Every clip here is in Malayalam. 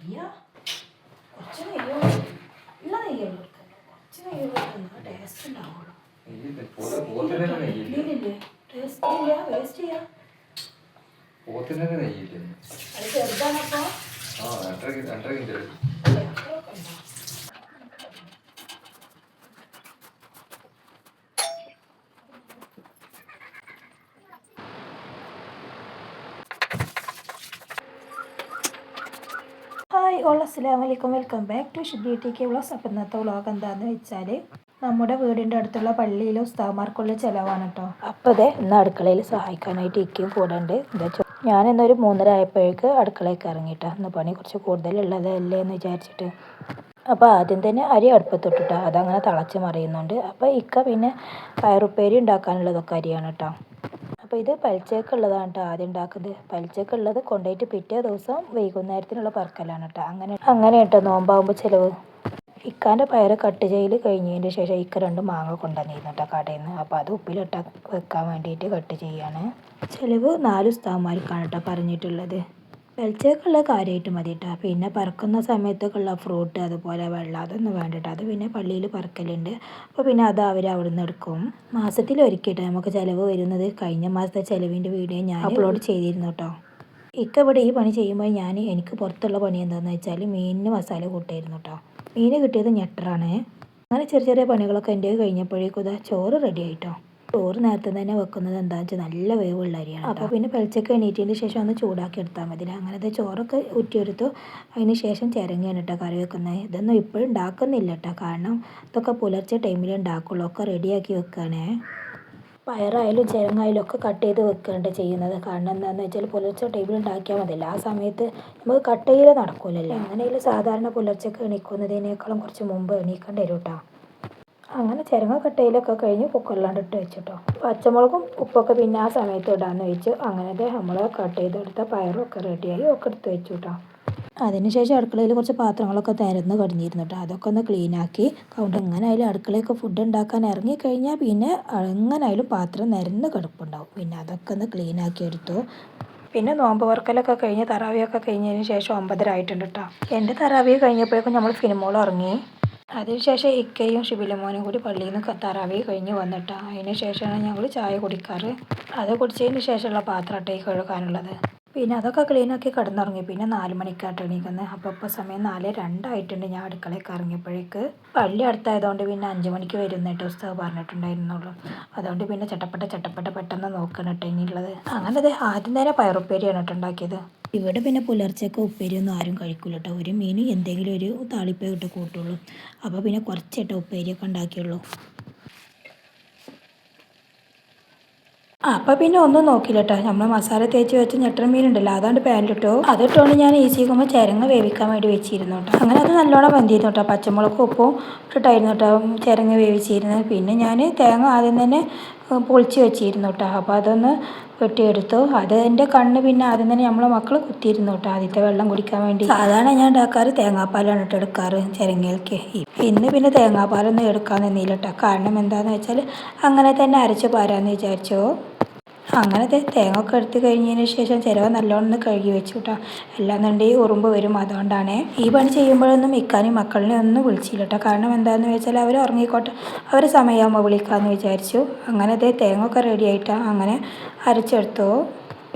നെയ്യ കുറച്ച് നെയ്യോ ഉള്ള നെയ്യുള്ളൂ കുറച്ച് നെയ്യുള്ളൂ ടേസ്റ്റ് ഉണ്ടാവുള്ളൂ. ടേസ്റ്റ് ഇല്ല, വേസ്റ്റ് ചെയ്യാം. അത് ചെറുതാണപ്പോ ഹായ് ഓൾ അസ്സലാമു അലൈക്കും, welcome back to Shibi T K vlogs. അപ്പോൾ ഇന്നത്തെ വ്ളോഗ് എന്താണെന്ന് വെച്ചാൽ നമ്മുടെ വീടിൻ്റെ അടുത്തുള്ള പള്ളിയിലെ ഉസ്താദ്മാർക്കുള്ള ചിലവാണ് കേട്ടോ. അപ്പോൾ അതെ ഇന്ന് അടുക്കളയിൽ സഹായിക്കാനായിട്ട് ഇരിക്കും കൂടെ ഉണ്ട്. ഞാൻ ഇന്നൊരു 3:30 ആയപ്പോഴേക്ക് അടുക്കളയ്ക്ക് ഇറങ്ങിയിട്ടാ. ഇന്ന് പണി കുറച്ച് കൂടുതലുള്ളതല്ലേ എന്ന് വിചാരിച്ചിട്ട്. അപ്പോൾ ആദ്യം തന്നെ അരി അടുപ്പത്തിട്ടിട്ടാ, അതങ്ങനെ തിളച്ച് മറിയുന്നുണ്ട്. അപ്പോൾ ഇക്ക പിന്നെ പയറുപ്പേരി ഉണ്ടാക്കാനുള്ളതൊക്കെ അരിയാണ് കേട്ടോ. അപ്പോൾ ഇത് പലിച്ചക്കുള്ളതാണ് കേട്ടോ ആദ്യം ഉണ്ടാക്കുന്നത്. പലിച്ചക്കുള്ളത് കൊണ്ടുപോയിട്ട് പിറ്റേ ദിവസം വൈകുന്നേരത്തിനുള്ള പറക്കലാണ് കേട്ടോ. അങ്ങനെ കേട്ടോ നോമ്പാകുമ്പോൾ ചിലവ്. ഇക്കാൻ്റെ പയറ് കട്ട് ചെയ്യൽ കഴിഞ്ഞതിന് ശേഷം ഇക്ക 2 മാങ്ങ കൊണ്ടുവന്നിരുന്നു കേട്ടോ കടയിൽ നിന്ന്. അപ്പോൾ അത് ഉപ്പിലിട്ട വെക്കാൻ വേണ്ടിയിട്ട് കട്ട് ചെയ്യാണ്. ചിലവ് 4 ഉസ്താദ്മാർക്കാണ് കേട്ടോ പറഞ്ഞിട്ടുള്ളത്. വെളിച്ചേക്കുള്ള കാര്യമായിട്ട് മതി കേട്ടോ. പിന്നെ പറക്കുന്ന സമയത്തൊക്കെയുള്ള ഫ്രൂട്ട് അതുപോലെ വെള്ളം അതൊന്നും വേണ്ടിയിട്ട് അത് പിന്നെ പള്ളിയിൽ പറക്കലുണ്ട്. അപ്പോൾ പിന്നെ അത് അവർ അവിടെ നിന്ന് എടുക്കും. മാസത്തിലൊരിക്കട്ടെ നമുക്ക് ചിലവ് വരുന്നത്. കഴിഞ്ഞ മാസത്തെ ചിലവിൻ്റെ വീഡിയോ ഞാൻ അപ്ലോഡ് ചെയ്തിരുന്നു കേട്ടോ. ഇക്ക ഇവിടെ ഈ പണി ചെയ്യുമ്പോൾ എനിക്ക് പുറത്തുള്ള പണി എന്താണെന്ന് വെച്ചാൽ മീനിന് മസാല കൂട്ടായിരുന്നു കേട്ടോ. മീൻ കിട്ടിയത് ഞെട്ടറാണ്. അങ്ങനെ ചെറിയ ചെറിയ പണികളൊക്കെ എൻ്റെ കഴിഞ്ഞപ്പോഴേക്കും ഇതാ ചോറ് റെഡി ആയിട്ടോ. ചോറ് നേരത്തെ തന്നെ വെക്കുന്നത് എന്താണെന്ന് വെച്ചാൽ നല്ല വേവുള്ള അരിയാണ്. അപ്പോൾ പിന്നെ വെളിച്ചൊക്കെ എണീറ്റതിന് ശേഷം ഒന്ന് ചൂടാക്കി എടുത്താൽ മതി. അങ്ങനത്തെ ചോറൊക്കെ ഊറ്റിയെടുത്തു. അതിന് ശേഷം ചിരങ്ങയാണ് കേട്ടോ കറി വെക്കുന്നത്. ഇതൊന്നും ഇപ്പോഴും ഉണ്ടാക്കുന്നില്ല കേട്ടോ, കാരണം ഇതൊക്കെ പുലർച്ചെ ടൈമിൽ ഉണ്ടാക്കുള്ളൂ. ഒക്കെ റെഡിയാക്കി വെക്കുകയാണേ. പയറായാലും ചിരങ്ങായാലും ഒക്കെ കട്ട് ചെയ്ത് വെക്കുകയാണ് ചെയ്യുന്നത്. കാരണം എന്താണെന്ന് വെച്ചാൽ പുലർച്ചെ ടൈമിൽ ഉണ്ടാക്കിയാൽ മതിയല്ലോ. ആ സമയത്ത് നമുക്ക് കട്ട് ചെയ്യൽ നടക്കില്ലല്ലോ. അങ്ങനെയുള്ള സാധാരണ പുലർച്ചെക്ക് എണീക്കുന്നതിനേക്കാളും കുറച്ച് മുമ്പ് എണീക്കേണ്ടി വരും കേട്ടോ. അങ്ങനെ ചിരങ്ങ കട്ടയിലൊക്കെ കഴിഞ്ഞ് കുക്കറിലാണ്ട് ഇട്ട് വെച്ചിട്ടോ. പച്ചമുളകും ഉപ്പൊക്കെ പിന്നെ ആ സമയത്ത് ഇടാമെന്ന് വെച്ചു. അങ്ങനത്തെ നമ്മൾ കട്ട് ചെയ്തെടുത്ത പയറും ഒക്കെ റെഡിയായി ഒക്കെ എടുത്ത് വെച്ചു കേട്ടോ. അതിനുശേഷം അടുക്കളയിൽ കുറച്ച് പാത്രങ്ങളൊക്കെ നിരന്ന് കടിഞ്ഞിരുന്നു കേട്ടോ. അതൊക്കെ ഒന്ന് ക്ലീനാക്കി എങ്ങനെയായാലും അടുക്കളയൊക്കെ ഫുഡ് ഉണ്ടാക്കാൻ ഇറങ്ങിക്കഴിഞ്ഞാൽ പിന്നെ എങ്ങനെയായാലും പാത്രം നിരന്ന് കിടപ്പുണ്ടാവും. പിന്നെ അതൊക്കെ ഒന്ന് ക്ലീനാക്കി എടുത്തു. പിന്നെ നോമ്പ് വർക്കലൊക്കെ കഴിഞ്ഞ് തറാവിയൊക്കെ കഴിഞ്ഞതിന് ശേഷം 9:30 ആയിട്ടുണ്ട് കേട്ടോ. എൻ്റെ തറാവിയ കഴിഞ്ഞപ്പോഴേക്കും നമ്മൾ ഫിനിമോൾ ഇറങ്ങി. അതിനുശേഷം ഇക്കയും ഷിബിലമോനും കൂടി പള്ളിയിൽ നിന്ന് തറാവി കഴിഞ്ഞ് വന്നിട്ട് അതിന് ശേഷമാണ് ഞങ്ങൾ ചായ കുടിക്കാറ്. അത് കുടിച്ചതിന് ശേഷമുള്ള പാത്രമാട്ടെ കഴുകാനുള്ളത്. പിന്നെ അതൊക്കെ ക്ലീനാക്കി കിടന്നുറങ്ങി. പിന്നെ 4 മണിക്കായിട്ട് എണീക്കുന്നത്. അപ്പോൾ സമയം 4:02 ആയിട്ടുണ്ട്. ഞാൻ അടുക്കളയ്ക്ക് ഇറങ്ങിയപ്പോഴേക്ക് പള്ളി അടുത്തായതുകൊണ്ട് പിന്നെ 5 മണിക്ക് വരുന്നിട്ട് ഉസ്താദ് പറഞ്ഞിട്ടുണ്ടായിരുന്നുള്ളൂ. അതുകൊണ്ട് പിന്നെ ചട്ടപ്പെട്ട പെട്ടെന്ന് നോക്കണം കേട്ടോ ഇനിയുള്ളത്. അങ്ങനെ ആദ്യം തന്നെ പയറുപ്പേരിയാണ് കേട്ടോ ഉണ്ടാക്കിയത്. ഇവിടെ പിന്നെ പുലർച്ചയ്ക്ക് ഉപ്പേരിയൊന്നും ആരും കഴിക്കില്ല കേട്ടോ. ഒരു മീൻ എന്തെങ്കിലും ഒരു താളിപ്പേ ഇട്ട് കൂട്ടുള്ളൂ. അപ്പോൾ പിന്നെ കുറച്ചിട്ട് ഉപ്പേരിയൊക്കെ ഉണ്ടാക്കിയുള്ളൂ. അപ്പോൾ പിന്നെ ഒന്നും നോക്കില്ല കേട്ടോ. നമ്മൾ മസാല തേച്ച് വെച്ച് ഞെട്ടൻ മീനുണ്ടല്ലോ അതാണ്ട് പാനിലിട്ടു. അതിട്ടുകൊണ്ട് ഞാൻ ഈസിക്കുമ്പോൾ ചിരങ്ങ വേവിക്കാൻ വേണ്ടി വെച്ചിരുന്നു കേട്ടോ. അങ്ങനെ അത് നല്ലോണം വെന്തിരുന്നു കേട്ടോ. പച്ചമുളകും ഉപ്പും ഇട്ടിട്ടായിരുന്നു കേട്ടോ ചിരങ്ങ വേവിച്ചിരുന്നത്. പിന്നെ ഞാൻ തേങ്ങ ആദ്യം തന്നെ പൊളിച്ച് വെച്ചിരുന്നു കേട്ടോ. അപ്പോൾ അതൊന്ന് വെട്ടിയെടുത്തു. അത് എൻ്റെ കണ്ണ് പിന്നെ ആദ്യം തന്നെ നമ്മളെ മക്കൾ കുത്തിയിരുന്നു കേട്ടോ ആദ്യത്തെ വെള്ളം കുടിക്കാൻ വേണ്ടി. സാധാരണ ഞാൻ ഉണ്ടാക്കാറ് തേങ്ങാപ്പാലാണ് കേട്ടോ എടുക്കാറ് ചിരങ്ങയിലേക്ക്. ഇന്ന് പിന്നെ തേങ്ങാപ്പാലൊന്നും എടുക്കാൻ നിന്നില്ല കേട്ടോ. കാരണം എന്താണെന്ന് വെച്ചാൽ അങ്ങനെ തന്നെ അരച്ച് പാരാന്ന് വിചാരിച്ചു. അങ്ങനത്തെ തേങ്ങ ഒക്കെ എടുത്ത് കഴിഞ്ഞതിന് ശേഷം ചിരവ നല്ലോണം കഴുകി വെച്ചു കേട്ടോ. അല്ലാന്നുണ്ടെങ്കിൽ ഉറുമ്പ് വരും. അതുകൊണ്ടാണ് ഈ പണി ചെയ്യുമ്പോഴൊന്നും ഇക്കാനും മക്കളിനെ ഒന്നും വിളിച്ചില്ല കേട്ടോ. കാരണം എന്താണെന്ന് വെച്ചാൽ അവർ ഉറങ്ങിക്കോട്ടെ, അവർ സമയമാകുമ്പോൾ വിളിക്കാമെന്ന് വിചാരിച്ചു. അങ്ങനത്തെ തേങ്ങ ഒക്കെ റെഡി ആയിട്ടാണ് അങ്ങനെ അരച്ചെടുത്തു.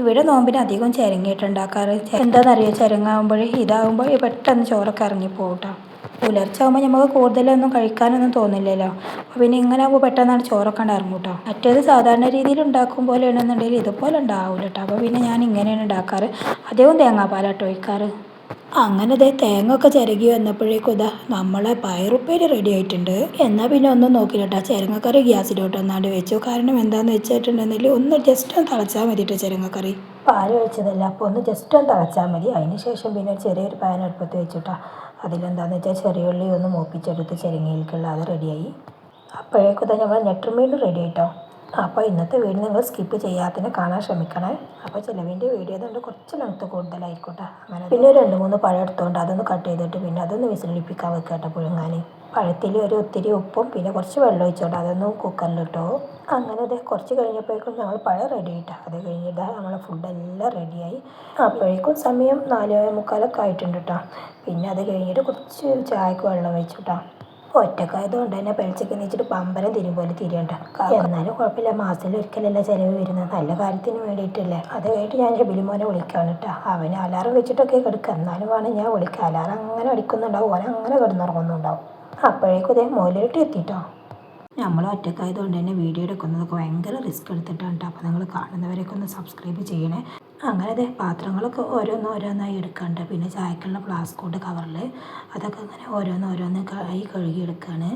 ഇവിടെ നോമ്പിന് അധികം ചിരങ്ങിയിട്ട് ഉണ്ടാക്കാറ്. എന്താണെന്നറിയോ, ചിരങ്ങാകുമ്പോൾ ഇതാകുമ്പോൾ പെട്ടെന്ന് ചോറൊക്കെ ഇറങ്ങിപ്പോകും കേട്ടോ. പുലർച്ചെ ആകുമ്പോൾ നമുക്ക് കൂടുതലൊന്നും കഴിക്കാനൊന്നും തോന്നില്ലല്ലോ. അപ്പോൾ പിന്നെ ഇങ്ങനെ ആകുമ്പോൾ പെട്ടെന്നാണ് ചോറൊക്കെ ഇറങ്ങും കേട്ടോ. മറ്റേത് സാധാരണ രീതിയിൽ ഉണ്ടാക്കും പോലെയാണെന്നുണ്ടെങ്കിൽ ഇതുപോലെ ഉണ്ടാവില്ല കേട്ടോ. അപ്പോൾ പിന്നെ ഞാൻ ഇങ്ങനെയാണ് ഉണ്ടാക്കാറ്. അധികവും തേങ്ങാപ്പാലാട്ടോ ഒഴിക്കാറ്. അങ്ങനെ തേങ്ങ ഒക്കെ ചിരകി വന്നപ്പോഴേക്കും നമ്മളെ പയറുപ്പേരി റെഡി ആയിട്ടുണ്ട്. എന്നാൽ പിന്നെ ഒന്നും നോക്കില്ല കേട്ടോ. ചിരങ്ങക്കറി ഗ്യാസിലോട്ട് ഒന്നാണ്ട് വെച്ചു. കാരണം എന്താണെന്ന് വെച്ചിട്ടുണ്ടെങ്കിൽ ഒന്ന് ജസ്റ്റ് ഒന്ന് തിളച്ചാൽ മതി കേട്ടോ ചിരങ്ങക്കറി. പാൽ ഒഴിച്ചതല്ല, അപ്പോൾ ഒന്ന് ജസ്റ്റ് ഒന്ന് തിളച്ചാൽ മതി. അതിന് ശേഷം പിന്നെ ചെറിയൊരു പാൻ അടുപ്പത്ത് വെച്ചിട്ടാ. അതിലെന്താണെന്ന് വെച്ചാൽ ചെറിയ ഉള്ളി ഒന്ന് മൂപ്പിച്ചെടുത്ത് ചിരങ്ങയിലേക്കുള്ള അത് റെഡിയായി. അപ്പോഴേക്കും നമ്മൾ ഞെട്ടുമീൻ റെഡി ആയിട്ടോ. അപ്പോൾ ഇന്നത്തെ വീഡിയോ നിങ്ങൾ സ്കിപ്പ് ചെയ്യാത്തതിന് കാണാൻ ശ്രമിക്കണേ. അപ്പോൾ ചിലവിൻ്റെ വീഡിയോ അതുകൊണ്ട് കുറച്ച് ലെങ്ത്ത് കൂടുതലായിരിക്കും കേട്ടോ. അങ്ങനെ പിന്നെ 2-3 പഴം എടുത്തുകൊണ്ട് അതൊന്ന് കട്ട് ചെയ്തിട്ട് പിന്നെ അതൊന്ന് വിസിലടിപ്പിക്കാൻ വെക്കുക കേട്ടോ പുഴുങ്ങാൻ. പഴത്തിൽ ഒരു ഒത്തിരി ഉപ്പും പിന്നെ കുറച്ച് വെള്ളം ഒഴിച്ചോണ്ട് അതൊന്ന് കുക്കറിലിട്ടോ. അങ്ങനെ അത് കുറച്ച് കഴിഞ്ഞപ്പോഴേക്കും ഞങ്ങൾ പഴം റെഡി ആയിട്ടാണ്. അത് കഴിഞ്ഞിട്ട് നമ്മളെ ഫുഡെല്ലാം റെഡിയായി. അപ്പോഴേക്കും സമയം 4:45 ആയിട്ടുണ്ട് കേട്ടോ. പിന്നെ അത് കഴിഞ്ഞിട്ട് കുറച്ച് ചായക്ക് വെള്ളം വെച്ചു കേട്ടോ. ഒറ്റക്കായതുകൊണ്ട് തന്നെ പെൽച്ചയ്ക്ക് നീച്ചിട്ട് പമ്പരം പോലെ തിരിയണ്ട. എന്നാലും കുഴപ്പമില്ല, മാസത്തിൽ ഒരിക്കലല്ല ചിലവ് വരുന്നത്, നല്ല കാര്യത്തിന് വേണ്ടിയിട്ടല്ലേ. അത് കഴിഞ്ഞിട്ട് ഞാൻ ഷബിലിമോനെ വിളിക്കാണ് കേട്ടോ. അവന് അലാറം വെച്ചിട്ടൊക്കെ കിടക്കുക, എന്നാലും വേണം ഞാൻ വിളിക്കുക. അലാറം അങ്ങനെ അടിക്കുന്നുണ്ടാവും, ഓനെ അങ്ങനെ കിടന്നുറങ്ങുന്നുണ്ടാവും. അപ്പോഴേക്കും ഇതേ മോലിട്ട് എത്തിട്ടോ. നമ്മൾ ഒറ്റക്കായതുകൊണ്ട് തന്നെ വീഡിയോ എടുക്കുന്നതൊക്കെ ഭയങ്കര റിസ്ക് എടുത്തിട്ടാണ് കേട്ടോ. അപ്പോൾ നിങ്ങൾ കാണുന്നവരൊക്കെ ഒന്ന് സബ്സ്ക്രൈബ് ചെയ്യണേ. അങ്ങനെ അതെ പാത്രങ്ങളൊക്കെ ഓരോന്നോരോന്നായി എടുക്കാണ്ട് പിന്നെ ചായക്കുള്ള ഫ്ലാസ്ക് കൊണ്ട് കവറിൽ അതൊക്കെ അങ്ങനെ ഓരോന്നോരോന്ന് കഴുകി എടുക്കുകയാണ്.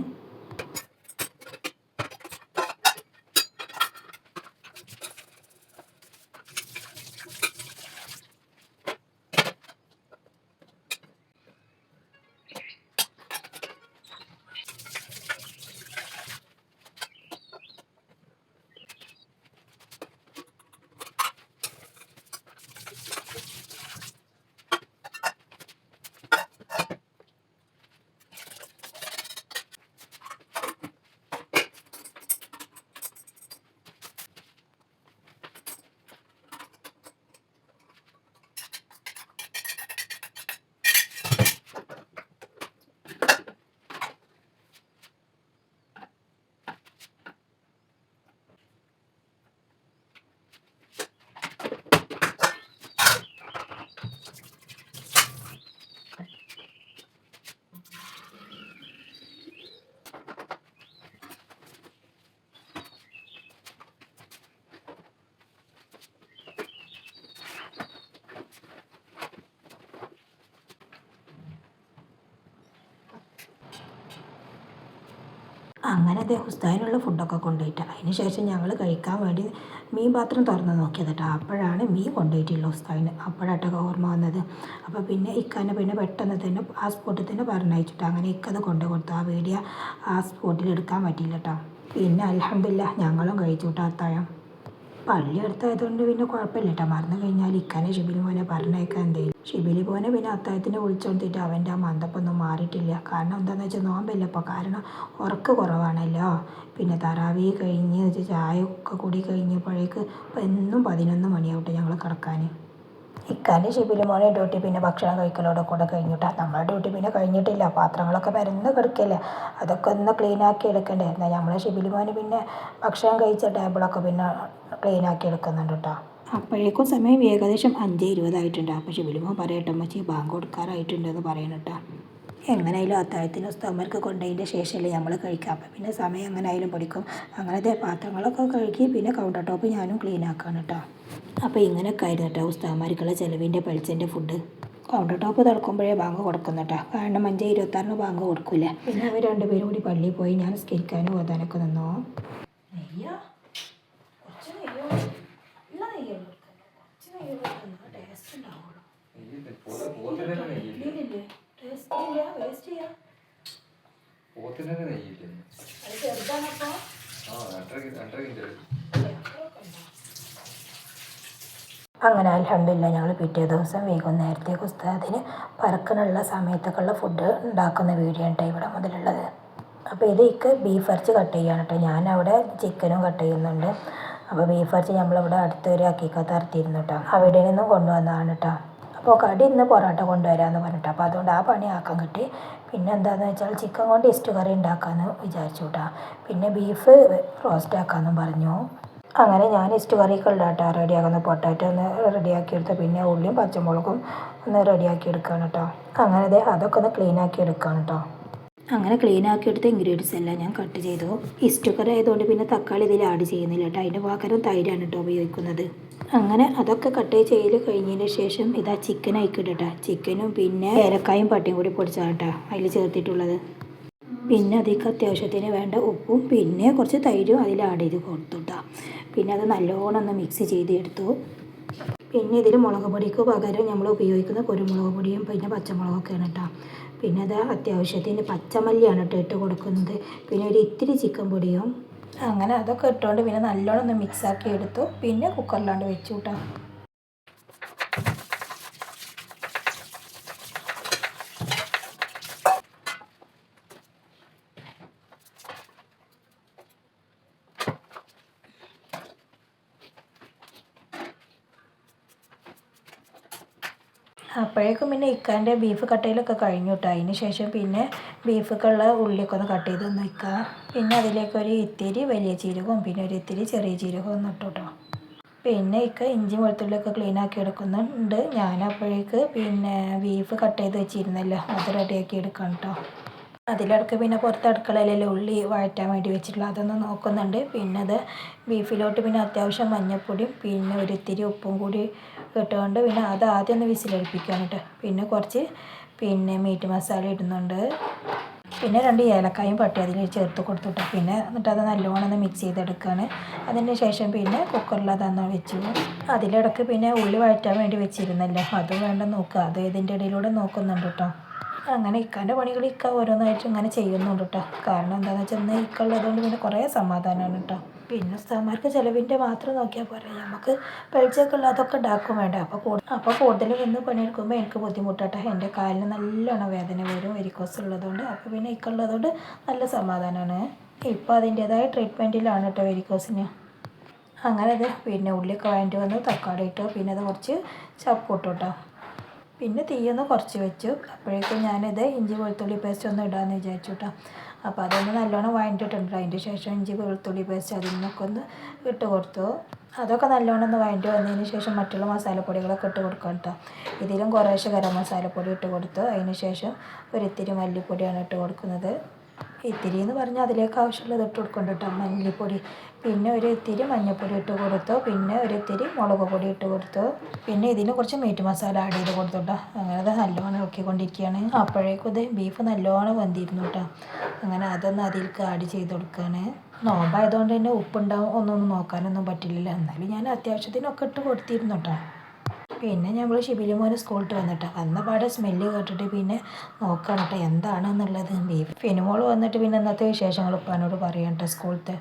അങ്ങനെ അതേ ഉസ്താദിനുള്ള ഫുഡൊക്കെ കൊണ്ടുപോയിട്ട് അതിന് ശേഷം ഞങ്ങൾ കഴിക്കാൻ വേണ്ടി മീൻ പാത്രം തുറന്ന് നോക്കിയത് കേട്ടോ. അപ്പോഴാണ് മീൻ കൊണ്ടുപോയിട്ടുള്ള ഉസ്താദിന്. അപ്പോഴാട്ടോ ഓർമ്മ വന്നത്. അപ്പോൾ പിന്നെ ഇക്കാനെ പിന്നെ പെട്ടെന്ന് തന്നെ ആ സ്പോട്ടിൽ തന്നെ പറഞ്ഞയച്ചിട്ട് അങ്ങനെ ഇക്കത് കൊണ്ടു കൊടുത്തു. ആ വീഡിയോ ആ സ്പോട്ടിൽ എടുക്കാൻ പറ്റിയില്ല കേട്ടോ. പിന്നെ അൽഹംദുലില്ലാ ഞങ്ങളും കഴിച്ചു കേട്ടോ അത്താഴം. പള്ളി അടുത്തായതുകൊണ്ട് പിന്നെ കുഴപ്പമില്ല കേട്ടോ. മറന്നു കഴിഞ്ഞാൽ ഇക്കാനെ ഷിബിലി മോനെ പറഞ്ഞേക്കാൻ എന്തെങ്കിലും. ഷിബിലി മോനെ പിന്നെ അത്താഴത്തിന് വിളിച്ചോണ്ടിട്ട് അവൻ്റെ ആ മന്ദപ്പൊന്നും മാറിയിട്ടില്ല. കാരണം എന്താണെന്ന് വെച്ചാൽ നോമ്പല്ല ഇപ്പോൾ, കാരണം ഉറക്ക് കുറവാണല്ലോ. പിന്നെ തറാവി കഴിഞ്ഞ് ചായ ഒക്കെ കൂടി കഴിഞ്ഞപ്പോഴേക്ക് എന്നും 11 മണിയാവട്ടെ ഞങ്ങൾ കിടക്കാൻ. ഇക്കാൻ്റെ ഷിബിലി മോനെ ഡ്യൂട്ടി പിന്നെ ഭക്ഷണം കഴിക്കലോടെ കൂടെ കഴിഞ്ഞിട്ടാണ്. നമ്മളെ ഡ്യൂട്ടി പിന്നെ കഴിഞ്ഞിട്ടില്ല, പാത്രങ്ങളൊക്കെ പരന്ന് കിടക്കില്ല, അതൊക്കെ ഒന്ന് ക്ലീനാക്കി എടുക്കണ്ടേ. എന്നാൽ നമ്മളെ ഷിബിലി മോന് പിന്നെ ഭക്ഷണം കഴിച്ച ടേബിളൊക്കെ പിന്നെ ക്ലീനാക്കി എടുക്കുന്നുണ്ട് കേട്ടോ. അപ്പോഴേക്കും സമയം ഏകദേശം 5:20 ആയിട്ടുണ്ട്. അപ്പോൾ ഷിബിലി മോൻ പറയട്ടെ അമ്മച്ചി ബാങ്ക് കൊടുക്കാറായിട്ടുണ്ടെന്ന് പറയണം കേട്ടോ. എങ്ങനെയായാലും അത്താഴത്തിന് ഉസ്താദ്മാർക്ക് കൊണ്ടതിൻ്റെ ശേഷമല്ലേ നമ്മൾ കഴിക്കുക. അപ്പം പിന്നെ സമയം എങ്ങനെയായാലും പഠിക്കും. അങ്ങനത്തെ പാത്രങ്ങളൊക്കെ കഴുകി പിന്നെ കൗണ്ടർ ടോപ്പ് ഞാനും ക്ലീൻ ആക്കാണ് കേട്ടോ. അപ്പോൾ ഇങ്ങനെയൊക്കെ ആയിരുന്നു കേട്ടോ ഉസ്താദ്മാർക്കുള്ള ചിലവിൻ്റെ പലിശൻ്റെ ഫുഡ്. കൗണ്ടർ ടോപ്പ് തുറക്കുമ്പോഴേ ബാങ്ക് കൊടുക്കുന്നു കേട്ടോ. കാരണം 5:26 ബാങ്ക് കൊടുക്കില്ല. പിന്നെ അവർ രണ്ടുപേരും കൂടി പള്ളിയിൽ പോയി ഞാൻ സ്കരിക്കാനും ഓതാനൊക്കെ നിന്നോ. അങ്ങനെ അൽഹംദുലില്ലാ ഞങ്ങൾ പിറ്റേ ദിവസം വൈകുന്നേരത്തേക്ക് ഉസ്താദിന് പറക്കനുള്ള സമയത്തൊക്കെയുള്ള ഫുഡ് ഉണ്ടാക്കുന്ന വീഡിയോ ആണ് ഇവിടെ മുതലുള്ളത്. അപ്പോൾ ഇത് ബീഫ് ഇറച്ചി കട്ട് ചെയ്യാണ് കേട്ടോ. ഞാനവിടെ ചിക്കനും കട്ട് ചെയ്യുന്നുണ്ട്. അപ്പോൾ ബീഫ് ഇറച്ചി നമ്മളിവിടെ അടുത്തൊരു അക്കീക്കത്ത് അറുത്തിരുന്നു കേട്ടോ. അവിടെ നിന്നും കൊണ്ടുവന്നതാണ് കേട്ടോ. അപ്പോൾ കടി ഇന്ന് പൊറോട്ട കൊണ്ടുവരാമെന്ന് പറഞ്ഞിട്ട് അപ്പോൾ അതുകൊണ്ട് ആ പണി ആക്കാൻ കിട്ടി. പിന്നെ എന്താണെന്ന് വെച്ചാൽ ചിക്കൻ കൊണ്ട് ഇസ്റ്റ് കറി ഉണ്ടാക്കാമെന്ന് വിചാരിച്ചു കേട്ടോ. പിന്നെ ബീഫ് റോസ്റ്റ് ആക്കാമെന്നും പറഞ്ഞു. അങ്ങനെ ഞാൻ ഇസ്റ്റ് കറിക്കുള്ള കേട്ടോ റെഡിയാക്കുന്ന പൊട്ടാറ്റോ ഒന്ന് റെഡിയാക്കി എടുത്ത് പിന്നെ ഉള്ളിയും പച്ചമുളകും ഒന്ന് റെഡിയാക്കി എടുക്കുകയാണ് കേട്ടോ. അങ്ങനെ അതൊക്കെ ഒന്ന് ക്ലീൻ ആക്കി എടുക്കുകയാണ് കേട്ടോ. അങ്ങനെ ക്ലീൻ ആക്കിയെടുത്ത ഇൻഗ്രീഡിയൻസ് എല്ലാം ഞാൻ കട്ട് ചെയ്തു. ഇസ്റ്റ് കറി ആയതുകൊണ്ട് പിന്നെ തക്കാളി ഇതിൽ ആഡ് ചെയ്യുന്നില്ല കേട്ടോ. അതിൻ്റെ പകരം തൈരാണ് കേട്ടോ ഉപയോഗിക്കുന്നത്. അങ്ങനെ അതൊക്കെ കട്ട് ചെയ്ത് കഴിഞ്ഞതിന് ശേഷം ഇതാ ചിക്കൻ ആയിക്കിട്ടോ. ചിക്കനും പിന്നെ ഏലക്കായും പട്ടിയും കൂടി പൊടിച്ചാണ് കേട്ടോ അതിൽ ചേർത്തിട്ടുള്ളത്. പിന്നെ അതിലേക്ക് അത്യാവശ്യത്തിന് വേണ്ട ഉപ്പും പിന്നെ കുറച്ച് തൈരും അതിൽ ആഡ് ചെയ്ത് കൊടുത്തു കേട്ടോ. പിന്നെ അത് നല്ലോണം ഒന്ന് മിക്സ് ചെയ്തെടുത്തു. പിന്നെ ഇതിൽ മുളക് പൊടിക്ക് പകരം നമ്മൾ ഉപയോഗിക്കുന്ന കുരുമുളക് പൊടിയും പിന്നെ പച്ചമുളകൊക്കെയാണ് കേട്ടോ. പിന്നെ അത് അത്യാവശ്യത്തിന് പച്ചമല്ലിയാണ് കേട്ടോ ഇട്ട് കൊടുക്കുന്നത്. പിന്നെ ഒരു ഇത്തിരി ചിക്കൻ പൊടിയും അങ്ങനെ അതൊക്കെ ഇട്ടുകൊണ്ട് പിന്നെ നല്ലോണം ഒന്ന് മിക്സാക്കി എടുത്തു. പിന്നെ കുക്കറിലാണ്ട് വെച്ചു കേട്ടോ. അപ്പോഴേക്കും പിന്നെ ഇക്കാൻ്റെ ബീഫ് കട്ടയിലൊക്കെ കഴിഞ്ഞു കേട്ടോ. അതിന് ശേഷം പിന്നെ ബീഫൊക്കെയുള്ള ഉള്ളിയൊക്കെ ഒന്ന് കട്ട് ചെയ്ത് ഒന്ന് വയ്ക്കുക. പിന്നെ അതിലേക്ക് ഒരു ഇത്തിരി വലിയ ജീരകവും പിന്നെ ഒരു ഇത്തിരി ചെറിയ ജീരകവും ഒന്ന് ഇട്ടു കേട്ടോ. പിന്നെ ഇക്ക ഇഞ്ചി വെളുത്തുള്ളിയൊക്കെ ക്ലീൻ ആക്കി എടുക്കുന്നുണ്ട്. ഞാനപ്പോഴേക്ക് പിന്നെ ബീഫ് കട്ട് ചെയ്ത് വെച്ചിരുന്നല്ലോ, അത് റെഡിയാക്കി എടുക്കാം കേട്ടോ. അതിലിടക്ക് പിന്നെ പുറത്ത് അടുക്കളയിലല്ലേ ഉള്ളി വഴറ്റാൻ വേണ്ടി വെച്ചിട്ടുള്ള അതൊന്ന് നോക്കുന്നുണ്ട്. പിന്നെ അത് ബീഫിലോട്ട് പിന്നെ അത്യാവശ്യം മഞ്ഞൾപ്പൊടിയും പിന്നെ ഒരിത്തിരി ഉപ്പും കൂടി ഇട്ടുകൊണ്ട് പിന്നെ അത് ആദ്യം ഒന്ന് വിസിലടുപ്പിക്കുകയാണ് കേട്ടോ. പിന്നെ കുറച്ച് പിന്നെ മീറ്റ് മസാല ഇടുന്നുണ്ട്. പിന്നെ 2 ഏലക്കായും പട്ടി അതിൽ ചേർത്ത് കൊടുത്തിട്ട് പിന്നെ എന്നിട്ട് അത് നല്ലോണം ഒന്ന് മിക്സ് ചെയ്തെടുക്കുകയാണ്. അതിന് ശേഷം പിന്നെ കുക്കറിൽ അതൊന്ന് വെച്ചു. അതിലിടക്ക് പിന്നെ ഉള്ളി വഴറ്റാൻ വേണ്ടി വെച്ചിരുന്നല്ലോ, അതും വേണ്ട നോക്കുക. അത് ഇതിൻ്റെ ഇടയിലൂടെ നോക്കുന്നുണ്ട് കേട്ടോ. അങ്ങനെ ഇക്കാൻ്റെ പണികൾ ഇക്ക ഓരോന്നായിട്ട് ഇങ്ങനെ ചെയ്യുന്നുണ്ട് കേട്ടോ. കാരണം എന്താണെന്ന് വെച്ചാൽ ഇന്ന് ഇക്ക ഉള്ളതുകൊണ്ട് പിന്നെ കുറേ സമാധാനമാണ് കേട്ടോ. പിന്നെ ഉസ്താദ്മാർക്ക് ചിലവിൻ്റെ മാത്രം നോക്കിയാൽ പോരാ, നമുക്ക് പരിചയമൊക്കെ ഉള്ള അതൊക്കെ ഉണ്ടാക്കും വേണ്ട. അപ്പോൾ കൂടുതൽ നിന്ന് പണിയെടുക്കുമ്പോൾ എനിക്ക് ബുദ്ധിമുട്ടാട്ടോ. എൻ്റെ കാലിന് നല്ലോണം വേദന വരും വെരിക്കോസ് ഉള്ളതുകൊണ്ട്. അപ്പോൾ പിന്നെ ഇക്ക ഉള്ളതുകൊണ്ട് നല്ല സമാധാനമാണ്. ഇപ്പോൾ അതിൻ്റേതായ ട്രീറ്റ്മെൻറ്റിലാണ് കേട്ടോ വെരിക്കോസിന്. അങ്ങനെ അത് പിന്നെ ഉള്ളിയൊക്കെ വേണ്ടി വന്ന് തക്കാളി ഇട്ടു. പിന്നെ അത് കുറച്ച് ചപ്പ് ഇട്ടു കേട്ടോ. പിന്നെ തീയൊന്ന് കുറച്ച് വെച്ചു. അപ്പോഴേക്കും ഞാനിത് ഇഞ്ചി വെളുത്തുള്ളി പേസ്റ്റ് ഒന്ന് ഇടാമെന്ന് വിചാരിച്ചു കേട്ടോ. അപ്പോൾ അതൊന്ന് നല്ലോണം വഴണ്ടിട്ടുണ്ട്. അതിൻ്റെ ശേഷം ഇഞ്ചി വെളുത്തുള്ളി പേസ്റ്റ് അതിൽ നിന്നൊക്കെ ഒന്ന് ഇട്ട് കൊടുത്തു. അതൊക്കെ നല്ലോണം ഒന്ന് വഴണ്ടി വന്നതിന് ശേഷം മറ്റുള്ള മസാലപ്പൊടികളൊക്കെ ഇട്ട് കൊടുക്കാം കേട്ടോ. ഇതിലും കുറേശ്ശെ ഗരം മസാലപ്പൊടി ഇട്ട് കൊടുത്തു. അതിന് ശേഷം ഒരിത്തിരി മല്ലിപ്പൊടിയാണ് ഇട്ട് കൊടുക്കുന്നത്. ഇത്തിരി എന്ന് പറഞ്ഞാൽ അതിലേക്ക് ആവശ്യമുള്ളത് ഇട്ട് കൊടുക്കുന്നുണ്ട് കേട്ടോ. മല്ലിപ്പൊടി പിന്നെ ഒരു ഇത്തിരി മഞ്ഞൾപ്പൊടി ഇട്ട് കൊടുത്തു. പിന്നെ ഒരു ഇത്തിരി മുളക് പൊടി ഇട്ട് കൊടുത്തു. പിന്നെ ഇതിന് കുറച്ച് മീറ്റ് മസാല ആഡ് ചെയ്ത് കൊടുത്തു കേട്ടോ. അങ്ങനെ അത് നല്ലോണം ഇളക്കിക്കൊണ്ടിരിക്കുകയാണ്. അപ്പോഴേക്കും ഇത് ബീഫ് നല്ലോണം വെന്തിരുന്നു കേട്ടോ. അങ്ങനെ അതൊന്ന് അതിലേക്ക് ആഡ് ചെയ്ത് കൊടുക്കുകയാണ്. നോമ്പായതുകൊണ്ട് തന്നെ ഉപ്പുണ്ടാവും ഒന്നൊന്നും നോക്കാനൊന്നും പറ്റില്ലല്ലോ. എന്നാലും ഞാൻ അത്യാവശ്യത്തിനൊക്കെ ഇട്ട് കൊടുത്തിരുന്നു കേട്ടോ. പിന്നെ നമ്മൾ ഷിബിലി മോന് സ്കൂളിട്ട് വന്നിട്ട് വന്നപാടെ സ്മെല്ല് കേട്ടിട്ട് പിന്നെ നോക്കണം കേട്ടോ എന്താണെന്നുള്ളത്. ബീഫ് ഫിനുമോൾ വന്നിട്ട് പിന്നെ ഇന്നത്തെ വിശേഷങ്ങൾ ഉപ്പാനോട് പറയാം കേട്ടോ സ്കൂളത്തെ.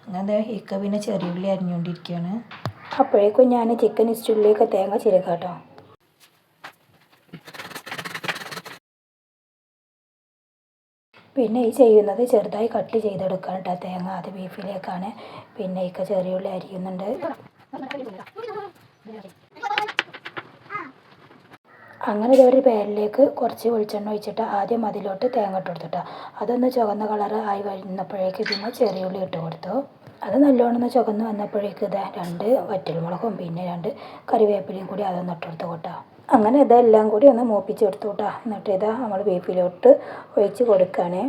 അങ്ങനെ ഇക്ക പിന്നെ ചെറിയുള്ളി അരിഞ്ഞുകൊണ്ടിരിക്കുകയാണ്. അപ്പോഴേക്കും ഞാൻ ചിക്കൻ ഇസ്റ്റുള്ളിയൊക്കെ തേങ്ങ ചിരകാം കേട്ടോ. പിന്നെ ഈ ചെയ്യുന്നത് ചെറുതായി കട്ട് ചെയ്തെടുക്കാൻ കേട്ടോ തേങ്ങ. അത് ബീഫിലേക്കാണ്. പിന്നെ ഇക്ക ചെറിയുള്ളി അരിയുന്നുണ്ട്. അങ്ങനെ ഒരു പാനിലേക്ക് കുറച്ച് വെളിച്ചെണ്ണ ഒഴിച്ചിട്ട് ആദ്യം അതിലോട്ട് തേങ്ങ ഇട്ട് കൊടുത്തിട്ട് അതൊന്ന് ചുവന്ന കളറ് ആയി വരുന്നപ്പോഴേക്ക് പിന്നെ ചെറിയുള്ളി ഇട്ട് കൊടുത്തു. അത് നല്ലോണം ഒന്ന് ചുവന്ന് വന്നപ്പോഴേക്ക് ഇതാ 2 വറ്റൽമുളകും പിന്നെ 2 കറിവേപ്പിലയും കൂടി അതൊന്ന് ഇട്ട് കൊടുത്തു കേട്ടോ. അങ്ങനെ ഇതെല്ലാം കൂടി ഒന്ന് മൂപ്പിച്ചെടുത്തു കേട്ടോ. എന്നിട്ട് ഇതാ നമ്മൾ ബീഫിലോട്ട് ഒഴിച്ച് കൊടുക്കുകയാണ്.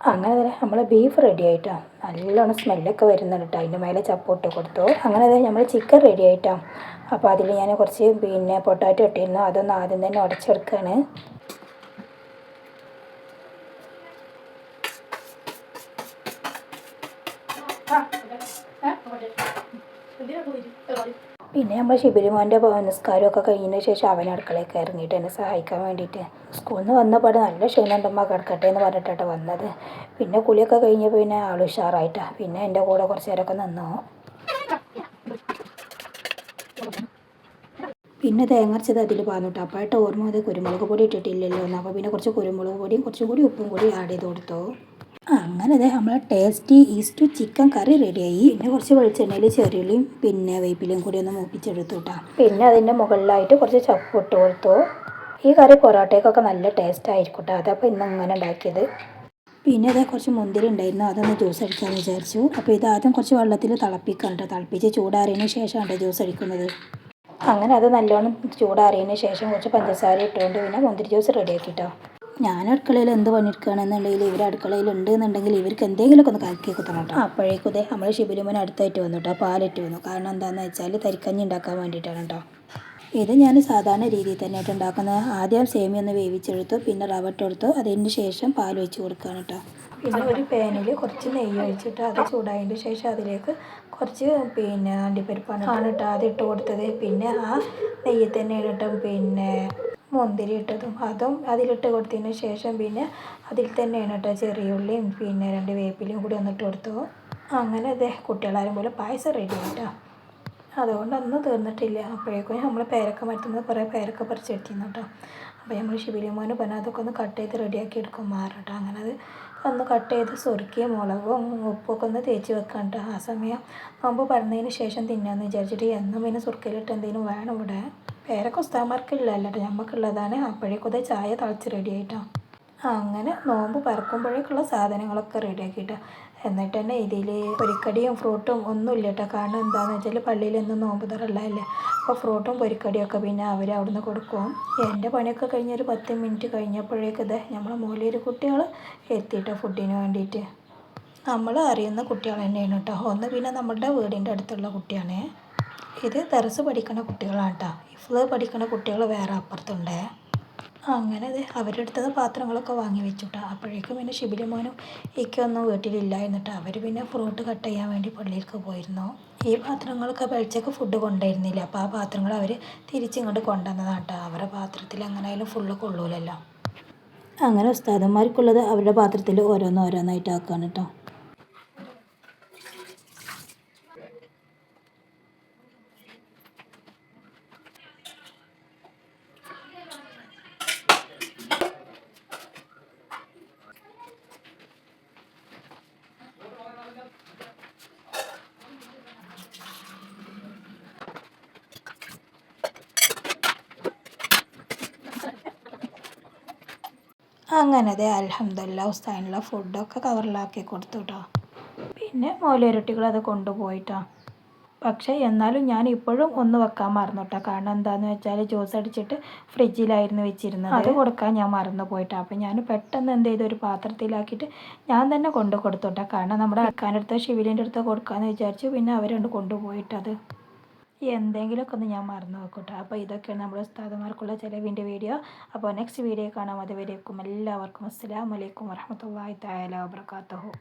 അങ്ങനെ തന്നെ നമ്മൾ ബീഫ് റെഡി ആയിട്ടാണ്. നല്ലോണം സ്മെല്ലൊക്കെ വരുന്നുണ്ട് കേട്ടോ. അതിൻ്റെ മേലെ ചപ്പിട്ട് കൊടുത്തു. അങ്ങനെ തന്നെ നമ്മൾ ചിക്കൻ റെഡി ആയിട്ടാണ്. അപ്പോൾ അതിൽ ഞാൻ കുറച്ച് പിന്നെ പൊട്ടാറ്റോ ഇട്ടിരുന്നു. അതൊന്ന് ആദ്യം തന്നെ ഉടച്ചെടുക്കുകയാണ്. പിന്നെ നമ്മൾ ഷിബിലി മോൻ്റെ നിസ്കാരമൊക്കെ കഴിഞ്ഞതിന് ശേഷം അവൻ അടുക്കളയൊക്കെ ഇറങ്ങിയിട്ട് എന്നെ സഹായിക്കാൻ വേണ്ടിയിട്ട്. സ്കൂളിൽ നിന്ന് വന്നപാട് നല്ല ക്ഷീണമുണ്ടമ്മ കിടക്കട്ടെ എന്ന് പറഞ്ഞിട്ടാണ് വന്നത്. പിന്നെ കുളിയൊക്കെ കഴിഞ്ഞപ്പോൾ പിന്നെ ആൾ ഉഷാറായിട്ടാണ്. പിന്നെ എൻ്റെ കൂടെ കുറച്ച് നേരമൊക്കെ നിന്നു. പിന്നെ തേങ്ങരച്ചത് അതിൽ പാന്നിട്ടു. അപ്പോഴായിട്ട് ഓർമ്മ അത് കുരുമുളക് പൊടി ഇട്ടിട്ടില്ലല്ലോ എന്ന്. അപ്പോൾ പിന്നെ കുറച്ച് കുരുമുളക് പൊടിയും കുറച്ചും കൂടി ഉപ്പും കൂടി ആഡ് ചെയ്ത് കൊടുത്തു. അങ്ങനെ നമ്മളെ ടേസ്റ്റി ഈസ്റ്റു ചിക്കൻ കറി റെഡിയായി. പിന്നെ കുറച്ച് വെളിച്ചെണ്ണയിൽ ചെറിയുള്ളിയും പിന്നെ വേപ്പിലയും കൂടി ഒന്ന് മൂപ്പിച്ചെടുത്തു കേട്ടോ. പിന്നെ അതിൻ്റെ മുകളിലായിട്ട് കുറച്ച് ചപ്പ് ഇട്ട് കൊടുത്തു. ഈ കറി പൊറോട്ടയ്ക്കൊക്കെ നല്ല ടേസ്റ്റ് ആയിരിക്കും കേട്ടോ. അതപ്പോൾ ഇന്ന് ഇങ്ങനെ ഉണ്ടാക്കിയത്. പിന്നെ ഇതേ കുറച്ച് മുന്തിരി ഉണ്ടായിരുന്നു, അതൊന്ന് ജ്യൂസ് അടിക്കാമെന്ന് വിചാരിച്ചു. അപ്പോൾ ഇത് ആദ്യം കുറച്ച് വെള്ളത്തിൽ തിളപ്പിക്കാം കേട്ടോ. തിളപ്പിച്ച് ചൂടാറിയതിന് ശേഷമാണ് ജ്യൂസ് അടിക്കുന്നത്. അങ്ങനെ അത് നല്ലോണം ചൂടാറിയതിന് ശേഷം കുറച്ച് പഞ്ചസാര ഇട്ടുകൊണ്ട് പിന്നെ മുന്തിരി ജ്യൂസ് റെഡിയാക്കിട്ടോ. ഞാൻ അടുക്കളയിൽ എന്ത് പണിയെടുക്കുകയാണെന്നുണ്ടെങ്കിൽ ഇവർ അടുക്കളയിൽ ഉണ്ട് എന്നുണ്ടെങ്കിൽ ഇവർക്ക് എന്തെങ്കിലുമൊക്കെ ഒന്ന് കലക്കി കുത്തണം കേട്ടോ. അപ്പോഴേക്കും ഇതേ നമ്മൾ ഷിബിലിമോൻ അടുത്തായിട്ട് വന്നു കേട്ടോ. പാലിട്ട് വന്നു. കാരണം എന്താണെന്ന് വെച്ചാൽ തരിക്കഞ്ഞി ഉണ്ടാക്കാൻ വേണ്ടിയിട്ടാണ് കേട്ടോ. ഇത് ഞാൻ സാധാരണ രീതിയിൽ തന്നെയായിട്ട് ഉണ്ടാക്കുന്നത്. ആദ്യം സേമിയ ഒന്ന് വേവിച്ചെടുത്തു. പിന്നെ റവ ഇട്ടെടുത്തു. അതിന് ശേഷം പാൽ ഒഴിച്ച് കൊടുക്കുകയാണ് കേട്ടോ. പിന്നെ ഒരു പാനിൽ കുറച്ച് നെയ്യ് ഒഴിച്ചിട്ട് അത് ചൂടായതിന് ശേഷം അതിലേക്ക് കുറച്ച് പിന്നെ അണ്ടിപ്പരിപ്പാണ് കേട്ടോ അത് ഇട്ട് കൊടുത്തത്. പിന്നെ ആ നെയ്യിൽ തന്നെയാണ് കേട്ടോ പിന്നെ മുന്തിരി ഇട്ടതും അതും അതിലിട്ട് കൊടുത്തതിന് ശേഷം പിന്നെ അതിൽ തന്നെയാണ് കേട്ടോ ചെറിയ ഉള്ളിയും പിന്നെ 2 വേപ്പിലയും കൂടി ഒന്നിട്ട് കൊടുത്തു. അങ്ങനെ അതെ കുട്ടികളാരും പോലെ പായസം റെഡി ആയിട്ടോ. അതുകൊണ്ടൊന്നും തീർന്നിട്ടില്ല. അപ്പോഴേക്കും നമ്മൾ പേരക്ക മരത്തുനിന്ന് കുറേ പേരക്ക പറിച്ചെടുത്തിരുന്നു കേട്ടോ. അപ്പോൾ നമ്മൾ ഷിബിലി മോന് പറഞ്ഞാൽ അതൊക്കെ ഒന്ന് കട്ട് ചെയ്ത് റെഡിയാക്കി എടുക്കും മാറട്ടോ. അങ്ങനെ അത് ഒന്ന് കട്ട് ചെയ്ത് സുറുക്കിയും മുളകും ഉപ്പൊക്കെ ഒന്ന് തേച്ച് വെക്കാം കേട്ടോ. ആ സമയം നോമ്പ് പറഞ്ഞതിന് ശേഷം തിന്നാമെന്ന് വിചാരിച്ചിട്ട് എന്നും പിന്നെ സുറുക്കയിലിട്ട് എന്തെങ്കിലും വേണം ഇവിടെ. പേരക്ക ഉസ്താമാർക്കുള്ളതല്ല കേട്ടോ, നമുക്കുള്ളതാണ്. അപ്പോഴേക്കും അത് ചായ തിളച്ച് റെഡി ആയിട്ടോ. അങ്ങനെ നോമ്പ് പറക്കുമ്പോഴേക്കുള്ള സാധനങ്ങളൊക്കെ റെഡിയാക്കിയിട്ടോ. എന്നിട്ട് തന്നെ ഇതിൽ പൊരിക്കടിയും ഫ്രൂട്ടും ഒന്നുമില്ല കേട്ടോ. കാരണം എന്താണെന്ന് വെച്ചാൽ പള്ളിയിൽ എന്നും നോമ്പ് തുറയുള്ളതല്ലേ. അപ്പോൾ ഫ്രൂട്ടും പൊരിക്കടിയൊക്കെ പിന്നെ അവർ അവിടുന്ന് കൊടുക്കും. എൻ്റെ പണിയൊക്കെ കഴിഞ്ഞൊരു 10 മിനിറ്റ് കഴിഞ്ഞപ്പോഴേക്ക് ഇത് നമ്മളെ മോലിയൊരു കുട്ടികൾ എത്തിയിട്ടോ ഫുഡിന് വേണ്ടിയിട്ട്. നമ്മൾ അറിയുന്ന കുട്ടികൾ തന്നെയാണ് കേട്ടോ. ഒന്ന് പിന്നെ നമ്മുടെ വീടിൻ്റെ അടുത്തുള്ള കുട്ടിയാണ്. ഇത് ദർസ് പഠിക്കുന്ന കുട്ടികളാണ് കേട്ടോ. ഹിഫ്ള് പഠിക്കുന്ന കുട്ടികൾ വേറെ അപ്പുറത്തുണ്ട്. അങ്ങനെ അത് അവരുടെ അടുത്തത് പാത്രങ്ങളൊക്കെ വാങ്ങി വെച്ചു കേട്ടോ. അപ്പോഴേക്കും പിന്നെ ഷിബിലി മോനും ഇക്കൊന്നും വീട്ടിലില്ലായിരുന്നു കേട്ടോ. അവർ പിന്നെ ഫ്രൂട്ട് കട്ട് ചെയ്യാൻ വേണ്ടി പള്ളിയിലേക്ക് പോയിരുന്നു. ഈ പാത്രങ്ങളൊക്കെ വെളിച്ചൊക്കെ ഫുഡ് കൊണ്ടുവരുന്നില്ല. അപ്പോൾ ആ പാത്രങ്ങൾ അവർ തിരിച്ചിങ്ങോട്ട് കൊണ്ടുവന്നതാണ് കേട്ടോ. അവരുടെ പാത്രത്തിൽ എങ്ങനെയായാലും ഫുള്ള് കൊള്ളൂലല്ലോ. അങ്ങനെ ഉസ്താദന്മാർക്കുള്ളത് അവരുടെ പാത്രത്തിൽ ഓരോന്നോരോന്നായിട്ട് ആക്കുകയാണ് കേട്ടോ. അങ്ങനെ അതെ അൽഹംദുലില്ലാ ഉസ്താദിനുള്ള ഫുഡൊക്കെ കവറിലാക്കി കൊടുത്തു കേട്ടോ. പിന്നെ മോലേരുട്ടികൾ അത് കൊണ്ടുപോയിട്ടോ. പക്ഷേ എന്നാലും ഞാൻ ഇപ്പോഴും ഒന്ന് വെക്കാൻ മറന്നു കേട്ടോ. കാരണം എന്താണെന്ന് വെച്ചാൽ ജ്യൂസ് അടിച്ചിട്ട് ഫ്രിഡ്ജിലായിരുന്നു വെച്ചിരുന്നത്. അത് കൊടുക്കാൻ ഞാൻ മറന്നു പോയിട്ടോ. അപ്പോൾ ഞാൻ പെട്ടെന്ന് എന്ത് ചെയ്തു ഒരു പാത്രത്തിലാക്കിയിട്ട് ഞാൻ തന്നെ കൊണ്ടു കൊടുത്തു കേട്ടോ. കാരണം നമ്മുടെ അക്കാനടുത്ത് ഷിബിലിൻ്റെ അടുത്ത് കൊടുക്കാമെന്ന് വിചാരിച്ചു. പിന്നെ അവരുണ്ട് കൊണ്ടുപോയിട്ടത് എന്തെങ്കിലുമൊക്കെ ഒന്ന് ഞാൻ മറന്നു വെക്കും കേട്ടോ. അപ്പോൾ ഇതൊക്കെയാണ് നമ്മുടെ ഉസ്താദുമാർക്കുള്ള ചിലവിൻ്റെ വീഡിയോ. അപ്പോൾ നെക്സ്റ്റ് വീഡിയോ കാണാം. അതുവരേക്കും എല്ലാവർക്കും അസ്സലാമു അലൈക്കും വറഹ്മത്തുള്ളാഹി തആല വബറകാതുഹു.